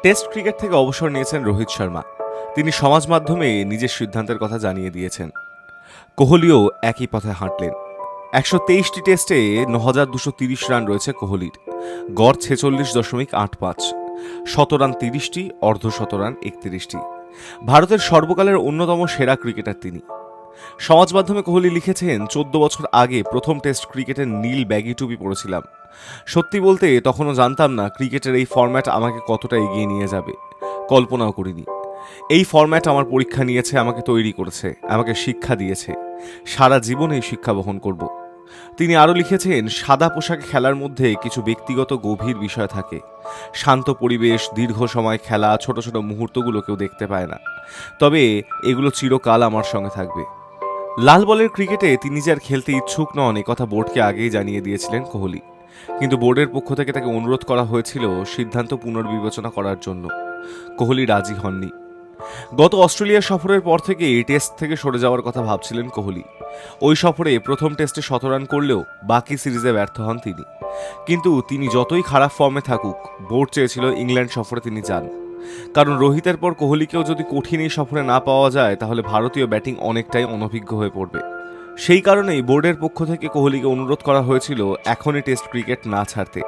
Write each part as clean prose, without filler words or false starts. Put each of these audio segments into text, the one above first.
Test cricket থেকে অবসর নিয়েছেন রোহিত শর্মা। তিনি সমাজ মাধ্যমে নিজের সিদ্ধান্তের কথা জানিয়ে দিয়েছেন। কোহলিও একই পথে হাঁটলেন। ১২৩টি টেস্টে ৯,২৩০ রান রয়েছে কোহলির। গড় ৪৬.৮৫। শতরান ৩০টি, অর্ধশতরান ৩১টি। ভারতের সর্বকালের অন্যতম সেরা ক্রিকেটার তিনি। সমাজ মাধ্যমে কোহলি লিখেছেন, ১৪ বছর আগে প্রথম টেস্ট ক্রিকেটের নীল ব্যাগি টুপি পরেছিলাম। সত্যি বলতে তখনও জানতাম না ক্রিকেটের এই ফরম্যাট আমাকে কতটা এগিয়ে নিয়ে যাবে। কল্পনাও করিনি। এই ফরম্যাট আমার পরীক্ষা নিয়েছে, আমাকে তৈরি করেছে, আমাকে শিক্ষা দিয়েছে। সারা জীবন এই শিক্ষা বহন করব। তিনি আরও লিখেছেন, সাদা পোশাকে খেলার মধ্যে কিছু ব্যক্তিগত গভীর বিষয় থাকে। শান্ত পরিবেশ, দীর্ঘ সময় খেলা, ছোট ছোট মুহূর্তগুলো কেউ দেখতে পায় না। তবে এগুলো চিরকাল আমার সঙ্গে থাকবে। লাল বলের ক্রিকেটে তিনি যে আর খেলতে ইচ্ছুক নন একথা বোর্ডকে আগেই জানিয়ে দিয়েছিলেন কোহলি। কিন্তু বোর্ডের পক্ষ থেকে তাকে অনুরোধ করা হয়েছিল সিদ্ধান্ত পুনর্বিবেচনা করার জন্য। কোহলি রাজি হননি। গত অস্ট্রেলিয়া সফরের পর থেকে টেস্ট থেকে সরে যাওয়ার কথা ভাবছিলেন কোহলি। ওই সফরে প্রথম টেস্টে শতরান করলেও বাকি সিরিজে ব্যর্থ হন তিনি। কিন্তু তিনি যতই খারাপ ফর্মে থাকুক, বোর্ড চেয়েছিল ইংল্যান্ড সফরে তিনি যান। কারণ রোহিতের পর কোহলিকেও যদি কঠিন এই সফরে না পাওয়া যায়, তাহলে ভারতীয় ব্যাটিং অনেকটাই অনভিজ্ঞ হয়ে পড়বে। সেই কারণেই বোর্ডের পক্ষ থেকে কোহলিকে অনুরোধ করা হয়েছিল এখনই টেস্ট ক্রিকেট না ছাড়তে।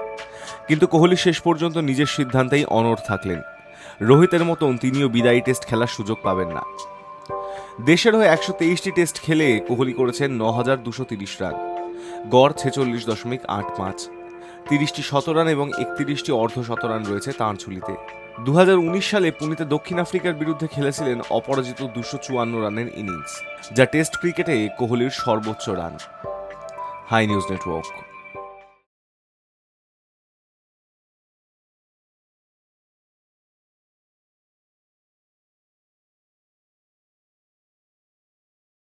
কিন্তু কোহলি শেষ পর্যন্ত নিজের সিদ্ধান্তেই অনড় থাকলেন। রোহিতের মতন তিনিও বিদায়ী টেস্ট খেলার সুযোগ পাবেন না। দেশের হয়ে ১২৩টি টেস্ট খেলে কোহলি করেছেন ৯,২৩০ রান। গড় ৪৬.৮৫। ৩০টি শতরান এবং ৩১টি অর্ধশতরান রয়েছে তাঁর ঝুলিতে। ২০১৯ সালে পুনেতে দক্ষিণ আফ্রিকার বিরুদ্ধে খেলেছিলেন অপরাজিত ২৫৪ রানের ইনিংস, যা টেস্ট ক্রিকেটে কোহলির সর্বোচ্চ রান। High news network.